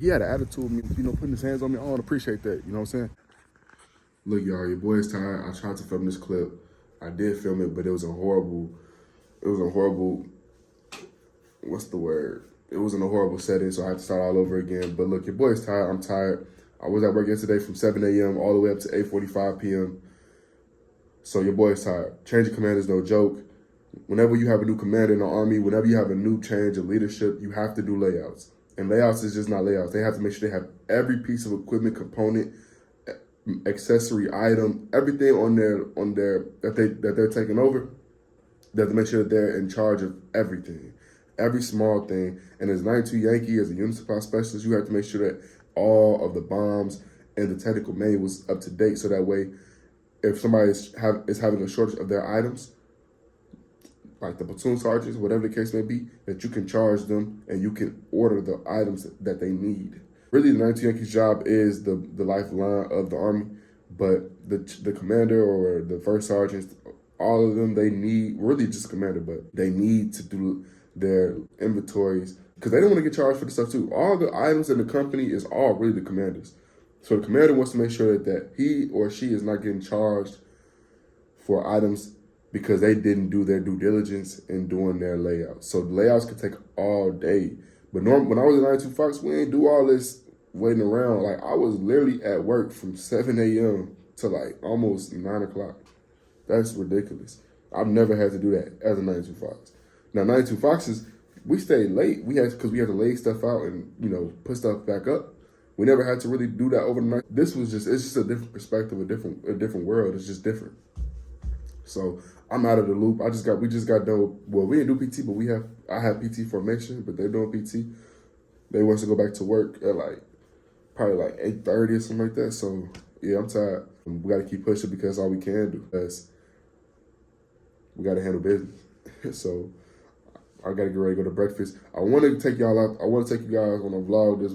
He had an attitude of me, putting his hands on me. I don't appreciate that. You know what I'm saying? Look, y'all, your boy's tired. I tried to film this clip. I did film it, but it was a horrible, what's the word? It was in a horrible setting, so I had to start all over again. But look, your boy's tired. I'm tired. I was at work yesterday from 7 a.m. all the way up to 8:45 p.m. So your boy's tired. Change of command is no joke. Whenever you have a new commander in the Army, whenever you have a new change of leadership, you have to do layouts. And layouts is just not layouts. They have to make sure they have every piece of equipment, component, accessory item, everything on their that they're taking over. They have to make sure that they're in charge of everything, every small thing. And as 92 Yankee, as a unit supply specialist, you have to make sure that all of the bombs and the technical manual was up to date. So that way, if somebody is having a shortage of their items, like the platoon sergeants, whatever the case may be, that you can charge them and you can order the items that they need. Really, the 92 Yankees job is the lifeline of the Army, but the commander or the first sergeants, all of them, they need, really just commander, but they need to do their inventories because they don't want to get charged for the stuff too. All the items in the company is all really the commander's. So the commander wants to make sure that he or she is not getting charged for items because they didn't do their due diligence in doing their layouts. So the layouts could take all day. But when I was at 92 Fox, we didn't do all this waiting around. Like, I was literally at work from 7 a.m. to like almost 9 o'clock. That's ridiculous. I've never had to do that as a 92 Fox. Now, 92 Foxes, we stayed late. Because we had to lay stuff out and, put stuff back up. We never had to really do that overnight. It's just a different perspective, a different world. It's just different. So I'm out of the loop. We just got done. Well, we didn't do PT, but I have PT formation, but they're doing PT. They want us to go back to work at probably 8:30 or something like that. So yeah, I'm tired. We got to keep pushing because that's all we can do. We got to handle business. So I got to get ready to go to breakfast. I want to take y'all out. I want to take you guys on a vlog this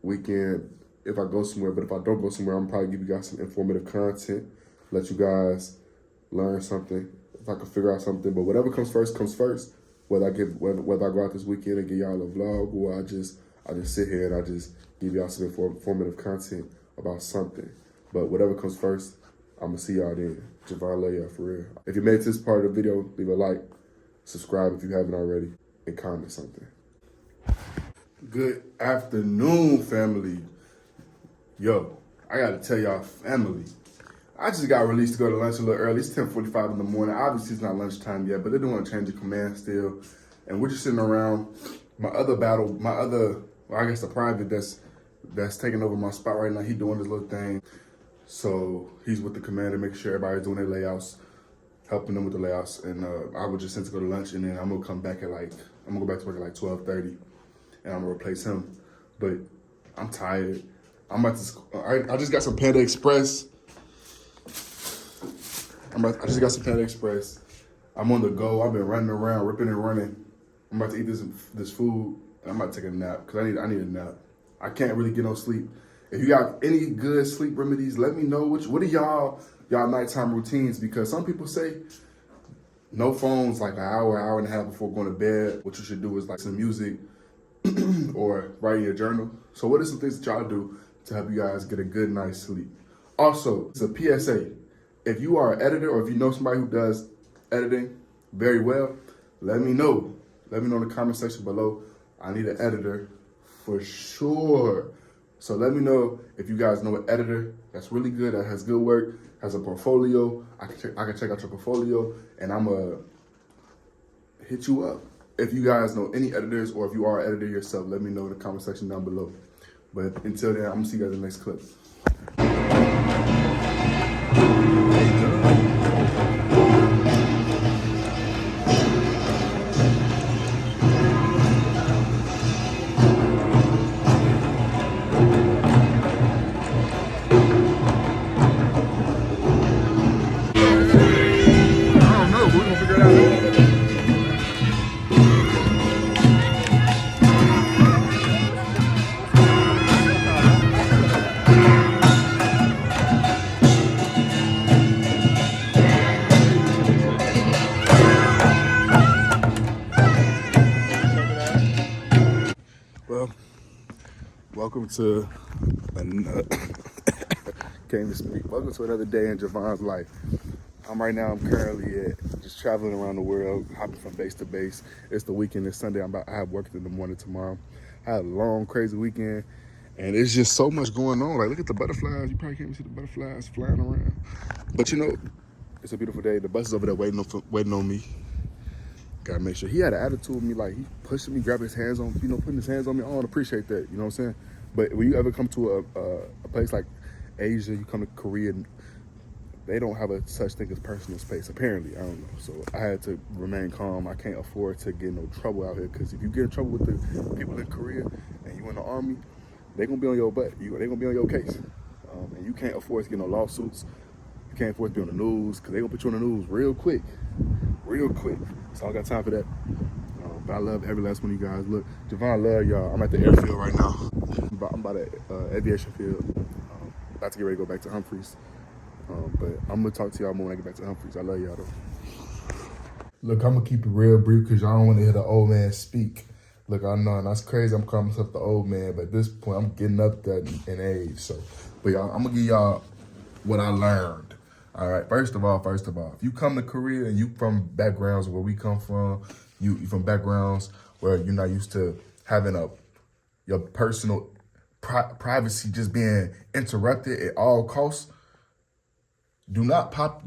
weekend if I go somewhere. But if I don't go somewhere, I'm probably give you guys some informative content. Let you guys learn something, if I can figure out something. But whatever comes first, whether I go out this weekend and give y'all a vlog, or I just sit here and I just give y'all some informative content about something. But whatever comes first, I'm gonna see y'all then. Issjivan Leia, for real. If you made it to this part of the video, leave a like, subscribe if you haven't already, and comment something. Good afternoon, family. Yo, I gotta tell y'all, family, I just got released to go to lunch a little early. It's 10:45 in the morning. Obviously, it's not lunchtime yet, but they're doing a change of command still. And we're just sitting around. The private that's taking over my spot right now, he doing his little thing. So he's with the commander, making sure everybody's doing their layouts, helping them with the layouts. And I was just sent to go to lunch, and then I'm gonna come back I'm gonna go back to work at 12:30, and I'm gonna replace him. But I'm tired. I just got some Panda Express. I just got some Panda Express. I'm on the go. I've been running around, ripping and running. I'm about to eat this food, and I'm about to take a nap because I need a nap. I can't really get no sleep. If you got any good sleep remedies, let me know. What are y'all nighttime routines? Because some people say no phones like an hour and a half before going to bed. What you should do is some music or write in your journal. So what are some things that y'all do to help you guys get a good night's sleep? Also, it's a PSA. If you are an editor or if you know somebody who does editing very well, let me know. Let me know in the comment section below. I need an editor for sure. So let me know if you guys know an editor that's really good, that has good work, has a portfolio. I can check out your portfolio, and I'm going to hit you up. If you guys know any editors or if you are an editor yourself, let me know in the comment section down below. But until then, I'm going to see you guys in the next clip. Welcome to another, can't even speak. Welcome to another day in Issjivan's life. I'm currently just traveling around the world, hopping from base to base. It's the weekend. It's Sunday. I have work in the morning tomorrow. I had a long, crazy weekend, and it's just so much going on. Like, look at the butterflies. You probably can't even see the butterflies flying around. But it's a beautiful day. The bus is over there waiting on me. Gotta make sure. He had an attitude with me, like he pushing me, grabbing his hands on, putting his hands on me. I don't appreciate that, you know what I'm saying? But when you ever come to a place like Asia, you come to Korea, they don't have a such thing as personal space, apparently. I don't know. So I had to remain calm. I can't afford to get in no trouble out here, because if you get in trouble with the people in Korea and you in the army, they're gonna be on your butt. They're gonna be on your case. And you can't afford to get no lawsuits. You can't afford to be on the news, because they're gonna put you on the news real quick. So I got time for that. But I love every last one of you guys. Look, Issjivan, love y'all. I'm at the airfield right now. I'm by the aviation field. About to get ready to go back to Humphreys. But I'm gonna talk to y'all more when I get back to Humphreys. I love y'all though. Look, I'm gonna keep it real brief, because y'all don't want to hear the old man speak. Look, I know, and that's crazy. I'm calling myself the old man, but at this point, I'm getting up there in age. So, but y'all, I'm gonna give y'all what I learned. All right, first of all, if you come to Korea and you from backgrounds where we come from, you from backgrounds where you're not used to having your personal privacy just being interrupted at all costs, do not pop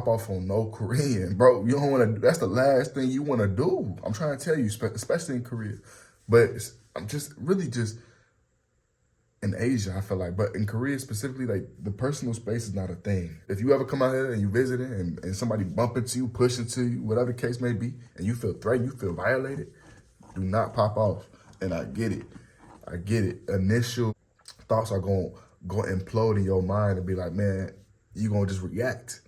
off on no Korean, bro. You don't want to. That's the last thing you want to do. I'm trying to tell you, especially in Korea. But I'm just really just in Asia, I feel like, but in Korea specifically, like the personal space is not a thing. If you ever come out here and you visiting and somebody bump into you, push into you, whatever the case may be, and you feel threatened, you feel violated, do not pop off. And I get it. Initial thoughts are going to implode in your mind and be like, man, you going to just react.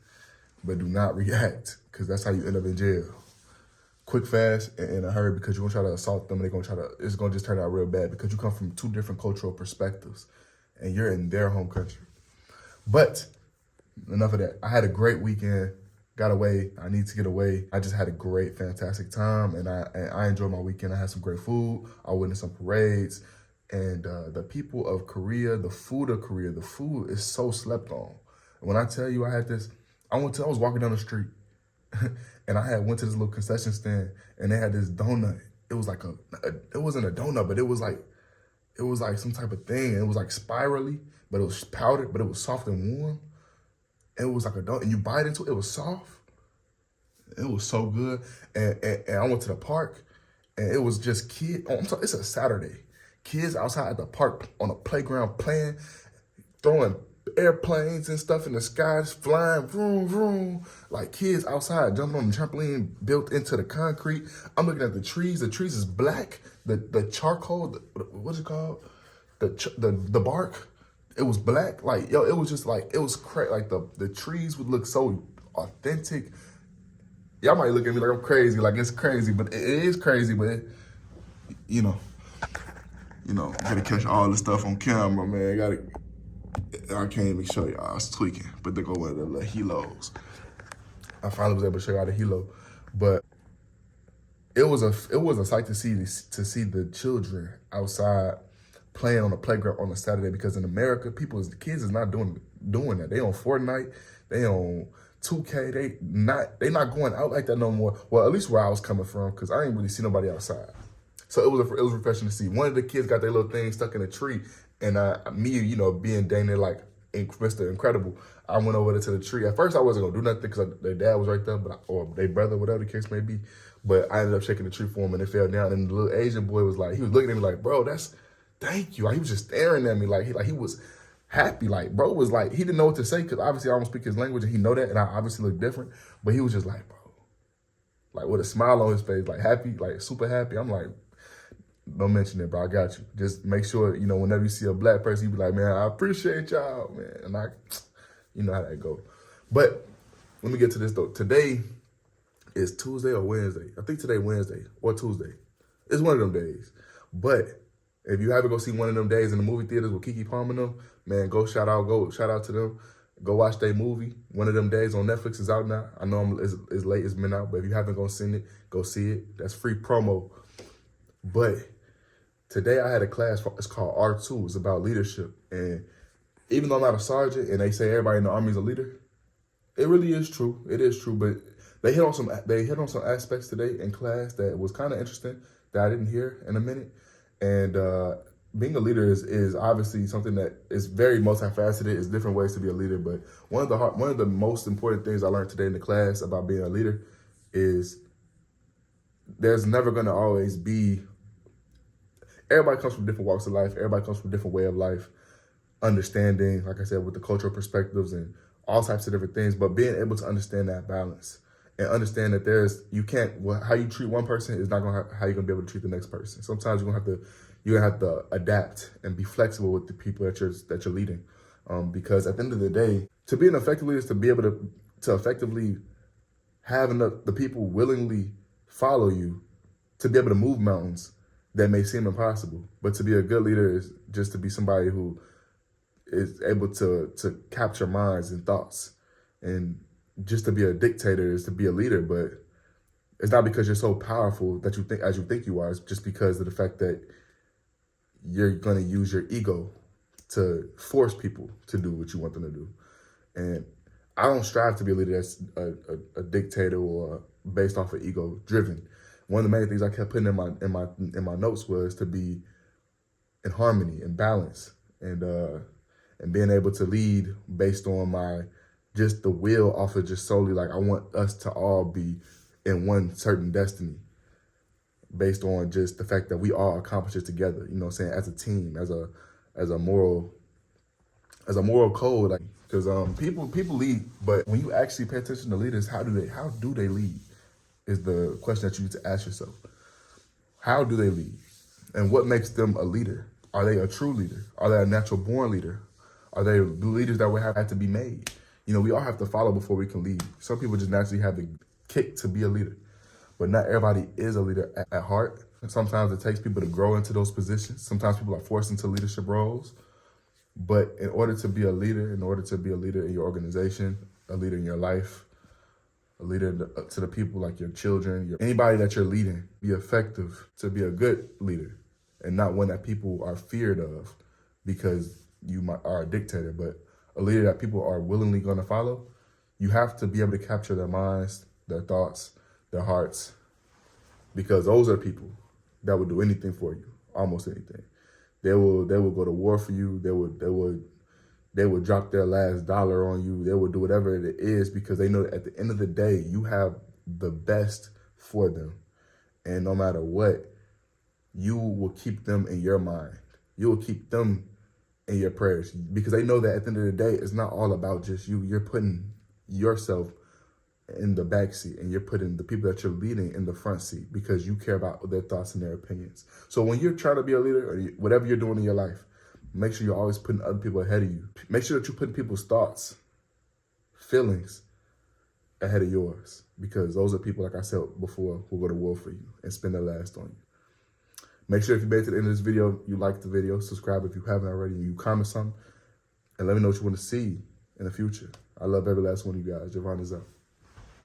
But do not react, because that's how you end up in jail. Quick, fast, and in a hurry, because you're gonna try to assault them, and it's gonna just turn out real bad, because you come from two different cultural perspectives and you're in their home country. But enough of that. I had a great weekend, got away. I need to get away. I just had a great, fantastic time, and I enjoyed my weekend. I had some great food. I witnessed some parades, and the people of Korea, the food is so slept on. When I tell you, I was walking down the street, and I went to this little concession stand, and they had this donut. It was like it wasn't a donut, but it was like some type of thing. It was like spirally, but it was powdered, but it was soft and warm. It was like a donut, and you bite into it, it was soft. It was so good. And I went to the park, and it was just kids. Oh, I'm sorry, it's a Saturday. Kids outside at the park on a playground playing, throwing airplanes and stuff in the skies, flying, vroom, vroom. Like kids outside jumping on the trampoline built into the concrete. I'm looking at the trees. The trees is black. The charcoal, what's it called? The bark, it was black. Like, yo, it was just like, it was crazy. Like the trees would look so authentic. Y'all might look at me like I'm crazy, like it's crazy, but it is crazy, but you know, gotta catch all this stuff on camera, man. I can't even show y'all. I was tweaking, but they go with the little helos. I finally was able to show y'all the helo, but it was a sight to see the children outside playing on the playground on a Saturday, because in America, the kids is not doing that. They on Fortnite, they on 2K. They not going out like that no more. Well, at least where I was coming from, because I ain't really see nobody outside. So it was refreshing to see. One of the kids got their little thing stuck in a tree, and me, being Dana, like Mr. Incredible, I went over to the tree. At first, I wasn't gonna do nothing because their dad was right there, or their brother, whatever the case may be. But I ended up shaking the tree for him, and it fell down. And the little Asian boy was looking at me like, bro, thank you. Like, he was just staring at me like he was happy. Like, bro was like, he didn't know what to say, because obviously I don't speak his language, and he know that, and I obviously look different. But he was just like, bro, like with a smile on his face, like happy, like super happy. I'm like, don't mention it, bro. I got you. Just make sure, whenever you see a black person, you be like, man, I appreciate y'all, man. And you know how that go. But let me get to this, though. Today is Tuesday or Wednesday. I think today Wednesday or Tuesday. It's one of them days. But if you haven't go see one of them days in the movie theaters with Keke Palmer and them, man, go shout out to them. Go watch their movie. One of them days on Netflix is out now. I know it's late, it's been out, but if you haven't seen it, go see it. That's free promo. But Today I had a class, it's called R2, it's about leadership. And even though I'm not a sergeant and they say everybody in the Army is a leader, it really is true. It is true, but they hit on some aspects today in class that was kind of interesting that I didn't hear in a minute. And being a leader is obviously something that is very multifaceted. There's different ways to be a leader, but one of the most important things I learned today in the class about being a leader is there's never going to always be. Everybody comes from different walks of life. Everybody comes from a different way of life, understanding, like I said, with the cultural perspectives and all types of different things, but being able to understand that balance and understand that how you treat one person is not how you're gonna be able to treat the next person. Sometimes you're gonna have to adapt and be flexible with the people that you're leading, because at the end of the day, to be an effective leader is to be able to effectively have enough the people willingly follow you to be able to move mountains that may seem impossible. But to be a good leader is just to be somebody who is able to capture minds and thoughts. And just to be a dictator is to be a leader, but it's not because you're so powerful that you think you are. It's just because of the fact that you're going to use your ego to force people to do what you want them to do. And I don't strive to be a leader that's a dictator or based off of ego driven. One of the main things I kept putting in my notes was to be in harmony and balance, and being able to lead based on just the will off of just solely like I want us to all be in one certain destiny based on just the fact that we all accomplish it together, you know what I'm saying, as a team, as a moral code. Like, because people lead, but when you actually pay attention to leaders, how do they lead is the question that you need to ask yourself. How do they lead? And what makes them a leader? Are they a true leader? Are they a natural born leader? Are they leaders that would have to be made? You know, we all have to follow before we can lead. Some people just naturally have the kick to be a leader, but not everybody is a leader at heart. And sometimes it takes people to grow into those positions. Sometimes people are forced into leadership roles. But in order to be a leader in your organization, a leader in your life, a leader to the people like your children, anybody that you're leading, be effective to be a good leader and not one that people are feared of because you are a dictator, but a leader that people are willingly going to follow. You have to be able to capture their minds, their thoughts, their hearts, because those are people that will do anything for you, almost anything. They will go to war for you. They would drop their last dollar on you. They will do whatever it is because they know that at the end of the day, you have the best for them. And no matter what, you will keep them in your mind. You will keep them in your prayers because they know that at the end of the day, it's not all about just you. You're putting yourself in the back seat and you're putting the people that you're leading in the front seat because you care about their thoughts and their opinions. So when you're trying to be a leader or whatever you're doing in your life, make sure you're always putting other people ahead of you. Make sure that you're putting people's thoughts, feelings ahead of yours because those are people, like I said before, who go to war for you and spend their last on you. Make sure if you made it to the end of this video, you like the video, subscribe if you haven't already, and you comment something, and let me know what you want to see in the future. I love every last one of you guys. Issjivan is out.